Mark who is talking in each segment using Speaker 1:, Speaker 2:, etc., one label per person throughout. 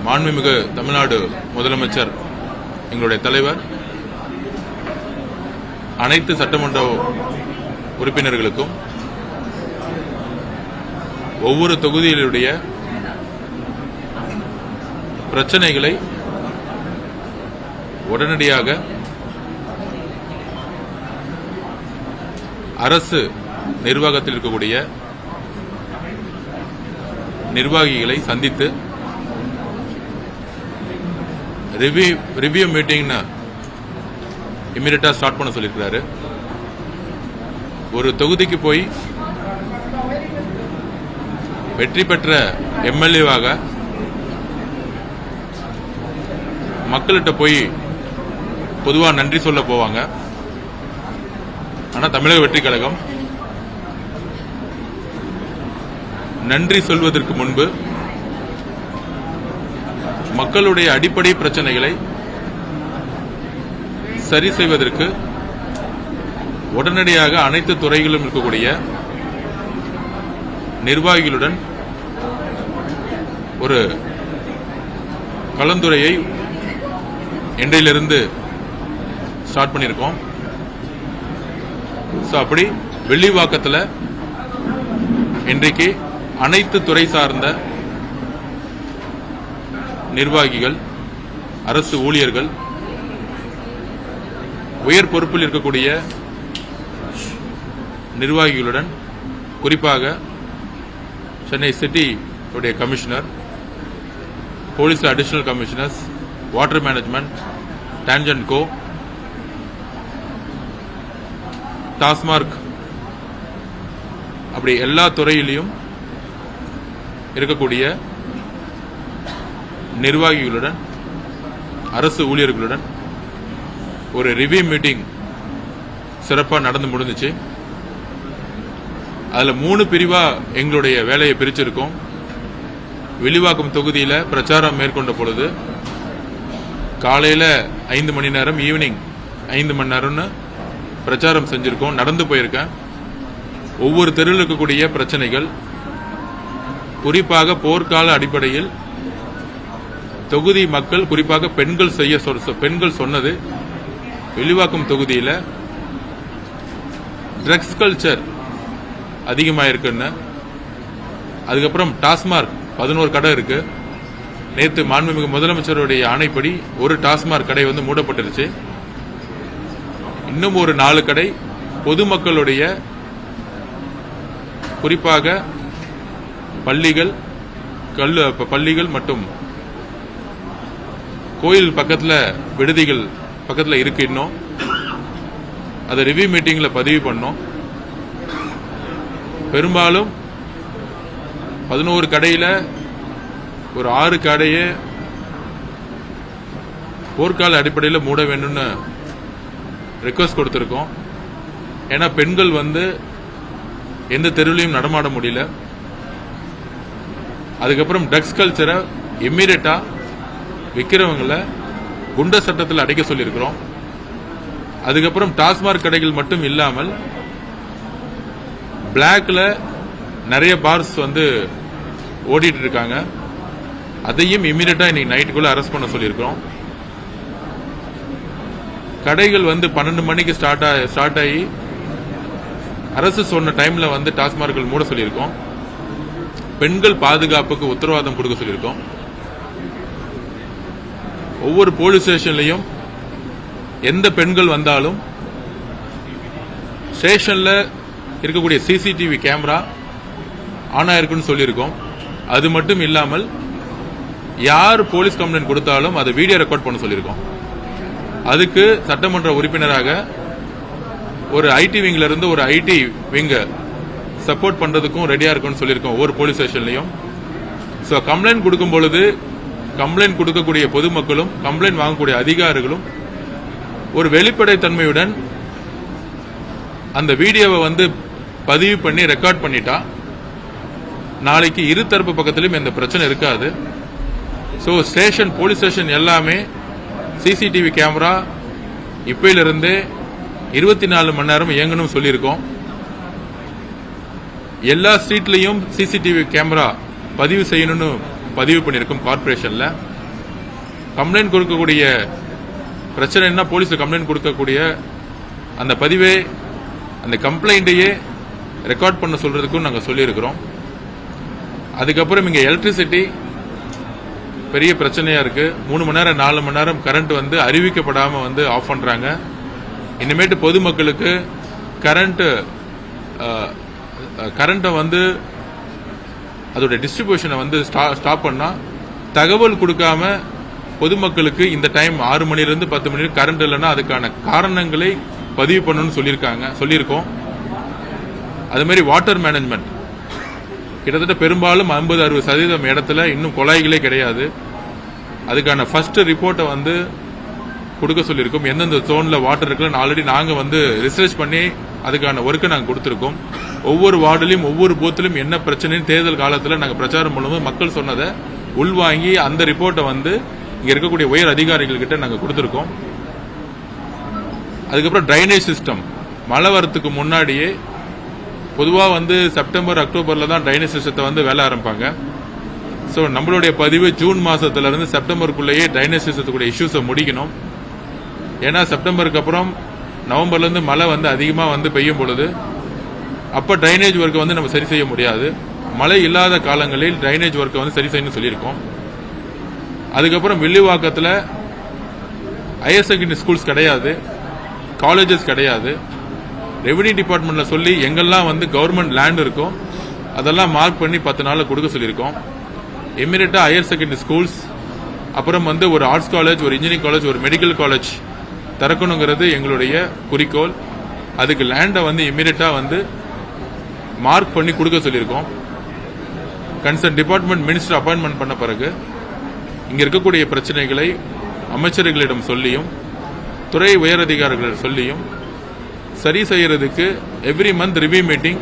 Speaker 1: மாண்புமிகு தமிழ்நாடு முதலமைச்சர் எங்களுடைய தலைவர் அனைத்து சட்டமன்ற உறுப்பினர்களுக்கும் ஒவ்வொரு தொகுதியிலுடைய பிரச்சனைகளை உடனடியாக அரசு நிர்வாகத்தில் இருக்கக்கூடிய நிர்வாகிகளை சந்தித்து ரிவ்யூ மீட்டிங் இமிடியேட்டா ஸ்டார்ட் பண்ண சொல்லியிருக்கிறாரு. ஒரு தொகுதிக்கு போய் வெற்றி பெற்ற எம்எல்ஏவாக மக்கள்கிட்ட போய் பொதுவாக நன்றி சொல்ல போவாங்க. ஆனால் தமிழக வெற்றி கழகம் நன்றி சொல்வதற்கு முன்பு மக்களுடைய அடிப்படை பிரச்சனைகளை சரி செய்வதற்கு உடனடியாக அனைத்து துறைகளிலும் இருக்கக்கூடிய நிர்வாகிகளுடன் ஒரு கலந்துரையை இன்றையிலிருந்து ஸ்டார்ட் பண்ணியிருக்கோம். அப்படி வெள்ளிவாக்கத்தில் இன்றைக்கு அனைத்து துறை சார்ந்த நிர்வாகிகள், அரசு ஊழியர்கள், உயர் பொறுப்பில் இருக்கக்கூடிய நிர்வாகிகளுடன், குறிப்பாக சென்னை சிட்டி உடைய commissioner, police additional commissioners, water management, Tangedco, Tasmac, அப்படி எல்லா துறையிலையும் இருக்கக்கூடிய நிர்வாகிகளுடன், அரசு ஊழியர்களுடன் ஒரு ரிவ்யூ மீட்டிங் சிறப்பாக நடந்து முடிஞ்சிச்சு. அதில் 3 பிரிவா எங்களுடைய வேலையை பிரிச்சிருக்கோம். வில்லிவாக்கம் தொகுதியில் பிரச்சாரம் மேற்கொண்ட பொழுது காலையில் 5 மணி நேரம், ஈவினிங் 5 மணி நேரம்னு பிரச்சாரம் செஞ்சிருக்கோம். நடந்து போயிருக்கேன். ஒவ்வொரு தெருவில் இருக்கக்கூடிய பிரச்சனைகள், குறிப்பாக போர்க்கால அடிப்படையில் தொகுதி மக்கள், குறிப்பாக பெண்கள் சொன்னது, வில்லிவாக்கம் தொகுதியில் ட்ரக்ஸ் கல்ச்சர் அதிகமாயிருக்குன்னு. அதுக்கப்புறம் டாஸ்மார்க் 11 கடை இருக்கு. நேற்று மாண்புமிகு முதலமைச்சருடைய ஆணைப்படி ஒரு டாஸ்மார்க் கடை மூடப்பட்டிருச்சு. இன்னும் ஒரு 4 கடை பொதுமக்களுடைய, குறிப்பாக பள்ளிகள் மற்றும் கோயில் பக்கத்தில், விடுதிகள் பக்கத்தில் இருக்கு. இன்னும் அதை ரிவ்யூ மீட்டிங்ல பதிவு பண்ணோம். பெரும்பாலும் 11 கடையில் ஒரு 6 கடையை போர்க்கால அடிப்படையில் மூட வேண்டும்னு ரிக்வெஸ்ட் கொடுத்திருக்கோம். ஏன்னா பெண்கள் எந்த தெருவிலையும் நடமாட முடியல. அதுக்கப்புறம் ட்ரக்ஸ் கல்ச்சரை இம்மீடியட்டா விற்கிறவங்களை குண்ட சட்டத்தில் அடைக்க சொல்லியிருக்கிறோம். அதுக்கப்புறம் டாஸ்மார்க் கடைகள் மட்டும் இல்லாமல் பிளாக்ல நிறைய பார்ஸ் ஓடிட்டு இருக்காங்க. அதையும் இம்மீடியட்டா இன்னைக்கு நைட்டுக்குள்ள அரெஸ்ட் பண்ண சொல்லியிருக்கிறோம். கடைகள் 12 மணிக்கு ஸ்டார்ட் ஆகி அரசு சொன்ன டைம்ல டாஸ்மார்க்கள் மூட சொல்லியிருக்கோம். பெண்கள் பாதுகாப்புக்கு உத்தரவாதம் கொடுக்க சொல்லியிருக்கோம். ஒவ்வொரு போலீஸ் ஸ்டேஷன்லையும் எந்த பெண்கள் வந்தாலும் ஸ்டேஷன்ல இருக்கக்கூடிய சிசிடிவி கேமரா ஆன் ஆயிருக்குன்னு சொல்லியிருக்கோம். அது மட்டும் இல்லாமல் யார் போலீஸ் கம்ப்ளைண்ட் கொடுத்தாலும் அதை வீடியோ ரெக்கார்ட் பண்ண சொல்லியிருக்கோம். அதுக்கு சட்டமன்ற உறுப்பினராக ஒரு ஐடி விங்ல இருந்து ஒரு ஐடி விங்க சப்போர்ட் பண்றதுக்கும் ரெடியா இருக்குன்னு சொல்லியிருக்கோம் ஒவ்வொரு போலீஸ் ஸ்டேஷன்லையும். கம்ப்ளைண்ட் கொடுக்கும் பொழுது கம்ப்ளைண்ட் கொடுக்கக்கூடிய பொதுமக்களும் கம்ப்ளைண்ட் வாங்கக்கூடிய அதிகாரிகளும் ஒரு வெளிப்படைத்தன்மையுடன் அந்த வீடியோவை பதிவு பண்ணி ரெக்கார்ட் பண்ணிட்டா நாளைக்கு இருதரப்பு பக்கத்திலும் எந்த பிரச்சனை இருக்காது. ஸ்டேஷன், போலீஸ் ஸ்டேஷன் எல்லாமே சிசிடிவி கேமரா இப்பையிலிருந்தே 24 மணி நேரம் இயங்கணும் சொல்லியிருக்கோம். எல்லா ஸ்ட்ரீட்லையும் சிசிடிவி கேமரா பதிவு செய்யணும்னு பதிவு பண்ணியிருக்கோம் கார்பரேஷன்ல. கம்ப்ளைண்ட் கொடுக்கக்கூடிய பிரச்சனை என்ன, போலீஸ்ல கம்ப்ளைண்ட் கொடுக்கக்கூடிய அந்த பதிவே அந்த கம்ப்ளைண்ட்டையே ரெக்கார்ட் பண்ண சொல்றதுக்கும் நாங்கள் சொல்லியிருக்கிறோம். அதுக்கப்புறம் இங்கே எலக்ட்ரிசிட்டி பெரிய பிரச்சனையா இருக்கு. 3 மணி நேரம் 4 மணி நேரம் கரண்ட் வந்து அறிவிக்கப்படாம வந்து ஆஃப் பண்றாங்க. இனிமேட்டு பொதுமக்களுக்கு கரண்ட்டை வந்து அதோட டிஸ்ட்ரிபியூஷனை வந்து ஸ்டாப் பண்ணா தகவல் கொடுக்காம பொதுமக்களுக்கு இந்த டைம் 6 மணிலிருந்து 10 மணி கரண்ட் இல்லைன்னா அதுக்கான காரணங்களை பதிவு பண்ணணும்னு சொல்லியிருக்கோம். அது மாதிரி வாட்டர் மேனேஜ்மெண்ட் கிட்டத்தட்ட பெரும்பாலும் 50-60% இடத்துல இன்னும் குழாய்களே கிடையாது. அதுக்கான ஃபர்ஸ்ட் ரிப்போர்ட்டை வந்து கொடுக்க சொல்லியிருக்கோம். எந்தெந்த ஜோன்ல வாட்டர் இருக்குன்னு ஆல்ரெடி நாங்கள் வந்து ரிசர்ச் பண்ணி அதுக்கான ஒர்க்கை நாங்கள் கொடுத்துருக்கோம். ஒவ்வொரு வார்டிலையும் ஒவ்வொரு பூத்திலும் என்ன பிரச்சனைன்னு தேர்தல் காலத்தில் நாங்கள் பிரச்சாரம் பண்ணும்போது மக்கள் சொன்னதை உள்வாங்கி அந்த ரிப்போர்ட்டை வந்து இங்க இருக்கக்கூடிய உயர் அதிகாரிகள் கிட்ட நாங்கள் கொடுத்துருக்கோம். அதுக்கப்புறம் டிரைனேஜ் சிஸ்டம் மழை வரத்துக்கு முன்னாடியே பொதுவாக வந்து செப்டம்பர் அக்டோபர்ல தான் டிரைனேஜ் சிஸ்டத்தை வந்து வேலை ஆரம்பிப்பாங்க. ஸோ நம்மளுடைய பதிவு ஜூன் மாசத்துல இருந்து செப்டம்பருக்குள்ளேயே டிரைனேஜ் சிஸ்டத்துக்குடைய இஷ்யூஸை முடிக்கணும். ஏன்னா செப்டம்பருக்கு அப்புறம் நவம்பர்ல இருந்து மழை வந்து அதிகமாக வந்து பெய்யும் பொழுது அப்ப டிரைனேஜ் ஒர்க்கை வந்து நம்ம சரி செய்ய முடியாது. மழை இல்லாத காலங்களில் டிரைனேஜ் ஒர்க்கை வந்து சரி செய்யணும்னு சொல்லியிருக்கோம். அதுக்கப்புறம் வில்லிவாக்கத்தில் ஹையர் செகண்டரி ஸ்கூல்ஸ் கிடையாது, காலேஜஸ் கிடையாது. ரெவென்யூ டிபார்ட்மெண்ட்ல சொல்லி எங்கெல்லாம் வந்து கவர்மெண்ட் லேண்ட் இருக்கோ அதெல்லாம் மார்க் பண்ணி 10 நாள்ல கொடுக்க சொல்லியிருக்கோம். இமிடியட்டா ஹையர் செகண்டரி ஸ்கூல்ஸ், அப்புறம் வந்து ஒரு ஆர்ட்ஸ் காலேஜ், ஒரு இன்ஜினியரிங் காலேஜ், ஒரு மெடிக்கல் காலேஜ் திறக்கணுங்கிறது எங்களுடைய குறிக்கோள். அதுக்கு லேண்டை வந்து இமிடியட்டா வந்து மார்க் பண்ணி கொடுக்க சொல்லியிருக்கோம். கன்சர்ன் டிபார்ட்மெண்ட் மினிஸ்டர் அப்பாயின்மெண்ட் பண்ண பிறகு இங்க இருக்கக்கூடிய பிரச்சனைகளை அமைச்சர்களிடம் சொல்லியும் துறை உயர் அதிகாரிகளிடம் சொல்லியும் சரி செய்யறதுக்கு எவ்ரி மந்த் ரிவ்யூ மீட்டிங்,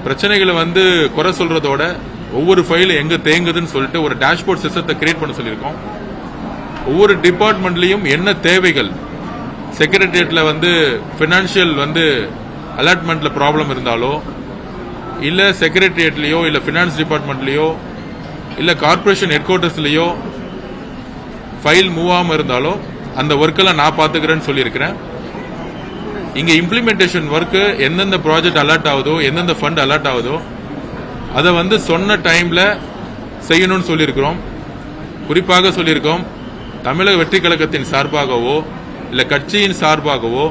Speaker 1: பிரச்சனைகளை வந்து குறை சொல்றதோட ஒவ்வொரு ஃபைல் எங்க தேங்குதுன்னு சொல்லிட்டு ஒரு டேஷ்போர்ட் சிஸ்டத்தை கிரியேட் பண்ண சொல்லியிருக்கோம். ஒவ்வொரு டிபார்ட்மெண்ட்லயும் என்ன தேவைகள், செக்ரட்டரியேட்ல வந்து பினான்சியல் வந்து அலாட்மெண்ட்ல ப்ராப்ளம் இருந்தாலோ, இல்ல செக்ரட்டரியேட்லயோ, இல்ல பினான்ஸ் டிபார்ட்மெண்ட்லயோ, இல்ல கார்பரேஷன் ஹெட் குவார்டர்ஸ்லயோ ஃபைல் மூவ் ஆகாம இருந்தாலோ அந்த ஒர்க்கெல்லாம் நான் பாத்துக்கிறேன்னு சொல்லியிருக்கிறேன். இங்க இம்ப்ளிமெண்டேஷன் ஒர்க் எந்தெந்த ப்ராஜெக்ட் அலர்ட் ஆகுதோ, எந்தெந்த ஃபண்ட் அலர்ட் ஆகுதோ அதை வந்து சொன்ன டைம்ல செய்யணும்னு சொல்லியிருக்கிறோம். குறிப்பாக சொல்லியிருக்கோம், தமிழக வெற்றி கழகத்தின் சார்பாகவோ இல்ல கட்சியின் சார்பாகவோ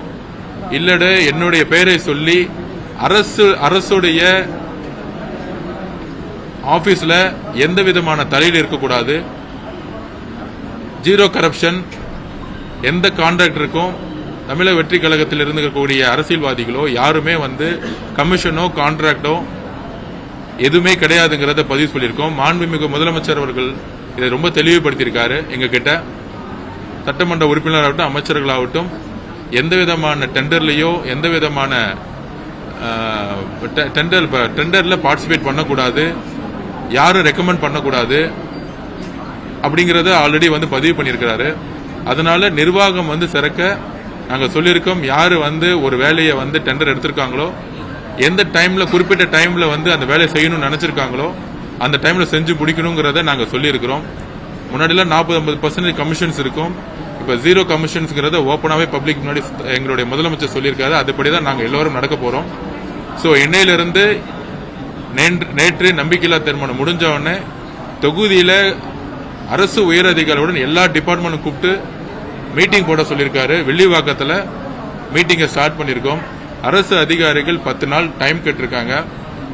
Speaker 1: இல்லட என்னுடைய பெயரை சொல்லி அரசுடைய ஆபீஸ்ல எந்த விதமான தலையீடு இருக்கக்கூடாது. Zero corruption. எந்த கான்ட்ராக்டருக்கும் தமிழக வெற்றி கழகத்தில் இருக்கக்கூடிய அரசியல்வாதிகளோ யாருமே வந்து கமிஷனோ கான்ட்ராக்டோ எதுவுமே கிடையாதுங்கிறத பதிவு சொல்லியிருக்கோம். மாண்புமிகு முதலமைச்சர் அவர்கள் இதை ரொம்ப தெளிவுபடுத்தியிருக்காரு. எங்க கிட்ட சட்டமன்ற உறுப்பினராகட்டும் அமைச்சர்களாகட்டும் எந்த விதமான டெண்டர்லயோ எந்த விதமான டெண்டர்ல பார்ட்டிசிபேட் பண்ணக்கூடாது, யாரும் ரெக்கமெண்ட் பண்ணக்கூடாது அப்படிங்கறத ஆல்ரெடி வந்து பதிவு பண்ணியிருக்கிறாரு. அதனால நிர்வாகம் வந்து சிறக்க நாங்க சொல்லியிருக்கோம். யாரு வந்து ஒரு வேலையை வந்து டெண்டர் எடுத்திருக்காங்களோ, எந்த டைம்ல குறிப்பிட்ட டைம்ல வந்து அந்த வேலையை செய்யணும்னு நினைச்சிருக்காங்களோ அந்த டைம்ல செஞ்சு முடிக்கணுங்கிறத நாங்க சொல்லியிருக்கிறோம். முன்னாடிலாம் 40-50% கமிஷன்ஸ் இருக்கும். இப்ப ஜீரோ கமிஷன்ஸ்ங்கிறத ஓப்பனாவே பப்ளிக் முன்னாடி எங்களுடைய முதலமைச்சர் சொல்லியிருக்காரு. அதுபடிதான் நாங்க எல்லாரும் நடக்க போறோம். சோ இன்னையிலிருந்து நேற்று நம்பிக்கையில்லா தீர்மானம் முடிஞ்ச உடனே தொகுதியில அரசு உயர் அதிகாரிகளுடன் எல்லா டிபார்ட்மெண்ட்டும் கூப்பிட்டு மீட்டிங் போட சொல்லியிருக்காரு. வில்லிவாக்கத்தில் மீட்டிங்கை ஸ்டார்ட் பண்ணியிருக்கோம். அரசு அதிகாரிகள் 10 நாள் டைம் கேட்டிருக்காங்க.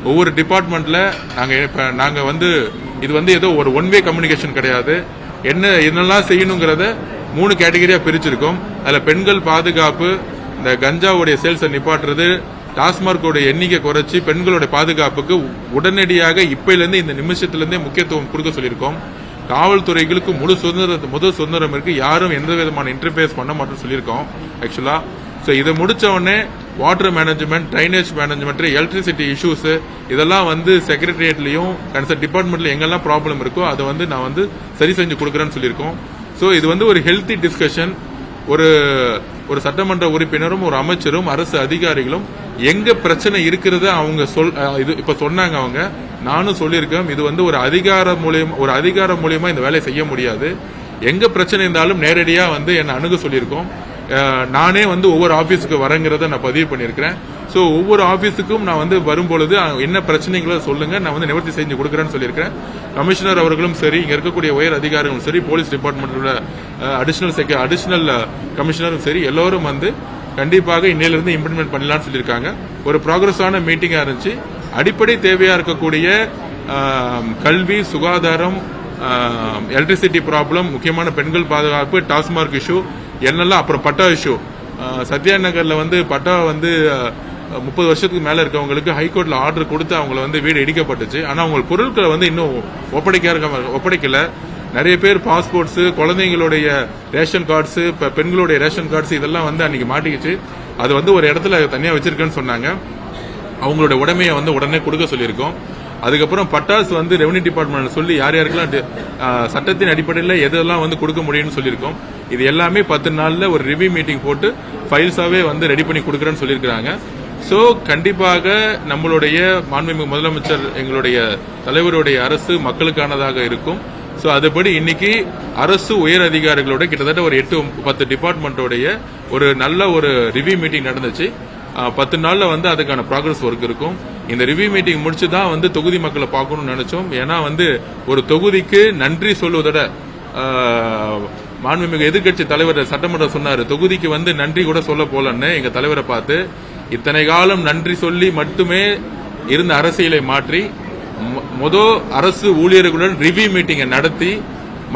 Speaker 1: ஒவ்வொரு டிபார்ட்மெண்ட்ல நாங்க வந்து இது வந்து ஏதோ ஒரு ஒன் வே கம்யூனிகேஷன் கிடையாது. என்னெல்லாம் செய்யணுங்கிறத 3 கேட்டகரியா பிரிச்சிருக்கோம். அதுல பெண்கள் பாதுகாப்பு, இந்த கஞ்சாவுடைய சேல்ஸை நிப்பாட்டுறது, டாஸ்மார்க்கோட எண்ணிக்கை குறைச்சி பெண்களுடைய பாதுகாப்புக்கு உடனடியாக இப்பையிலிருந்து இந்த நிமிஷத்திலிருந்தே முக்கியத்துவம் கொடுக்க சொல்லியிருக்கோம். காவல்துறைகளுக்கு முழு சுதந்திரம் இருக்கு. யாரும் எந்த விதமான இன்டர்ஃபேஸ் பண்ண மாட்டோம் சொல்லியிருக்கோம் ஆக்சுவலா. சோ இதை முடிச்ச உடனே water management, drainage management, electricity issues இதெல்லாம் வந்து செக்ரட்டரியேட்லயும் கன்சர்ன் டிபார்ட்மெண்ட்ல எங்கெல்லாம் ப்ராப்ளம் இருக்கோ அதை வந்து நான் வந்து சரி செஞ்சு கொடுக்குறேன்னு சொல்லியிருக்கோம். சோ இது வந்து ஒரு ஹெல்த்தி டிஸ்கஷன். ஒரு சட்டமன்ற உறுப்பினரும் ஒரு அமைச்சரும் அரசு அதிகாரிகளும் எங்க பிரச்சனை இருக்கிறத அவங்க இப்ப சொன்னாங்க. அவங்க நானும் சொல்லியிருக்கேன். இது வந்து ஒரு அதிகாரம் மூலியமா இந்த வேலையை செய்ய முடியாது. எங்க பிரச்சனை இருந்தாலும் நேரடியா வந்து என்னை அணுக சொல்லியிருக்கோம். நானே வந்து ஒவ்வொரு ஆபீஸுக்கு வரங்கிறத நான் பதிவு பண்ணியிருக்கிறேன். ஸோ ஒவ்வொரு ஆபீஸுக்கும் நான் வந்து வரும்பொழுது என்ன பிரச்சனைகளோ சொல்லுங்க, நான் வந்து நிவர்த்தி செஞ்சு கொடுக்குறேன்னு சொல்லியிருக்கிறேன். கமிஷனர் அவர்களும் சரி, இங்க இருக்கக்கூடிய உயர் அதிகாரிகளும் சரி, போலீஸ் டிபார்ட்மெண்ட்ல அடிஷனல் கமிஷனரும் சரி, எல்லோரும் வந்து கண்டிப்பாக இன்னையிலிருந்து இம்ப்ளிமெண்ட் பண்ணலாம்னு சொல்லியிருக்காங்க. ஒரு ப்ராக்ரஸான மீட்டிங்கா இருந்துச்சு. அடிப்படை தேவையா இருக்கக்கூடிய கல்வி, சுகாதாரம், எலக்ட்ரிசிட்டி ப்ராப்ளம், முக்கியமான பெண்கள் பாதுகாப்பு, டாஸ்மார்க் இஷ்யூ என்னெல்லாம், அப்புறம் பட்டா இஷ்யூ. சத்யா நகர்ல வந்து பட்டா வந்து 30 வருஷத்துக்கு மேல இருக்கவங்களுக்கு ஹைகோர்ட்ல ஆர்டர் கொடுத்து அவங்களை வந்து வீடு இடிக்கப்பட்டுச்சு. ஆனா அவங்க பொருட்களை வந்து இன்னும் ஒப்படைக்கல. நிறைய பேர் பாஸ்போர்ட்ஸ், குழந்தைங்களுடைய ரேஷன் கார்ட்ஸ், பெண்களுடைய ரேஷன் கார்ட்ஸ் இதெல்லாம் வந்து அன்னைக்கு மாட்டிக்கிச்சு. அது வந்து ஒரு இடத்துல தனியா வச்சிருக்கேன்னு சொன்னாங்க. அவங்களோட உடைமையை வந்து உடனே கொடுக்க சொல்லியிருக்கோம். அதுக்கப்புறம் பட்டாசு வந்து ரெவன்யூ டிபார்ட்மெண்ட் சொல்லி யார் யாருக்கெல்லாம் சட்டத்தின் அடிப்படையில் எதெல்லாம் வந்து கொடுக்க முடியும்னு சொல்லியிருக்கோம். இது எல்லாமே 10 நாள்ல ஒரு ரிவ்யூ மீட்டிங் போட்டு ஃபைல்ஸாவே வந்து ரெடி பண்ணி கொடுக்குறேன்னு சொல்லியிருக்காங்க. சோ கண்டிப்பாக நம்மளுடைய மாண்புமிகு முதலமைச்சர், எங்களுடைய தலைவருடைய அரசு மக்களுக்கானதாக இருக்கும். சோ அதுபடி இன்னைக்கு அரசு உயர் அதிகாரிகளோட கிட்டத்தட்ட ஒரு 8-10 டிபார்ட்மெண்டோடைய ஒரு நல்ல ஒரு ரிவ்யூ மீட்டிங் நடந்துச்சு. 10 நாள்ல வந்து அதுக்கான ப்ராக்ரஸ் ஒர்க் இருக்கும். இந்த ரிவ்யூ மீட்டிங் முடிச்சுதான் வந்து தொகுதி மக்களை பார்க்கணும்னு நினைச்சோம். ஏன்னா வந்து ஒரு தொகுதிக்கு நன்றி சொல்வதோட மாண்புமிகு எதிர்க்கட்சி தலைவர் சட்டமன்றம் சொன்னாரு, தொகுதிக்கு வந்து நன்றி கூட சொல்ல போலன்னு. எங்க தலைவரை பார்த்து இத்தனை காலம் நன்றி சொல்லி மட்டுமே இருந்த அரசியலை மாற்றி அரசு ஊழியர்களுடன் ரிவ்யூ மீட்டிங்கை நடத்தி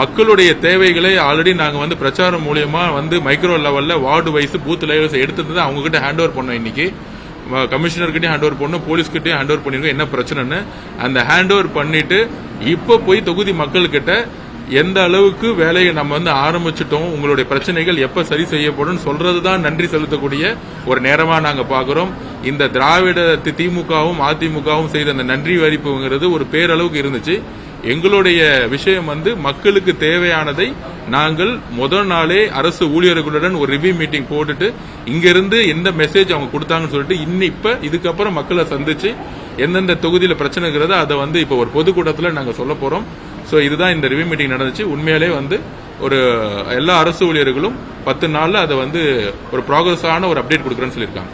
Speaker 1: மக்களுடைய தேவைகளை ஆல்ரெடி நாங்க வந்து பிரச்சாரம் மூலியமா வந்து மைக்ரோ லெவல்ல, வார்டு வைஸ், பூத் லெவல்ஸ் எடுத்துட்டு அவங்க கிட்ட ஹேண்ட் ஓவர் பண்ணோம். இன்னைக்கு கமிஷனர் கிட்டயும் ஹேண்ட் ஓவர் பண்ணோம், போலீஸ் கிட்டயும் ஹேண்ட் ஓவர் பண்ணிருக்கோம். என்ன பிரச்சனைன்னு அந்த ஹேண்ட் ஓவர் பண்ணிட்டு இப்ப போய் தொகுதி மக்கள் கிட்ட எந்த அளவுக்கு வேலையை நம்ம வந்து ஆரம்பிச்சிட்டோம், உங்களுடைய பிரச்சனைகள் எப்ப சரி செய்யப்படும் சொல்றதுதான் நன்றி செலுத்தக்கூடிய ஒரு நேரமா நாங்க பாக்குறோம். இந்த திராவிட திமுகவும் அதிமுகவும் செய்த அந்த நன்றி அறிவிப்புங்கிறது ஒரு பேரளவுக்கு இருந்துச்சு. எங்களுடைய விஷயம் வந்து மக்களுக்கு தேவையானதை நாங்கள் முதல் நாளே அரசு ஊழியர்களுடன் ஒரு ரிவ்யூ மீட்டிங் போட்டுட்டு இங்கிருந்து எந்த மெசேஜ் அவங்க கொடுத்தாங்கன்னு சொல்லிட்டு இப்ப இதுக்கப்புறம் மக்களை சந்திச்சு எந்தெந்த தொகுதியில பிரச்சனைங்கிறத அதை வந்து இப்ப ஒரு பொதுக்கூட்டத்தில் நாங்க சொல்ல போறோம். சோ இதுதான் இந்த ரிவ்யூ மீட்டிங் நடந்துச்சு. உண்மையிலே வந்து ஒரு எல்லா அரசு ஊழியர்களும் 10 நாள்ல அதை வந்து ஒரு ப்ராக்ரஸான ஒரு அப்டேட் கொடுக்குறேன்னு சொல்லியிருக்காங்க.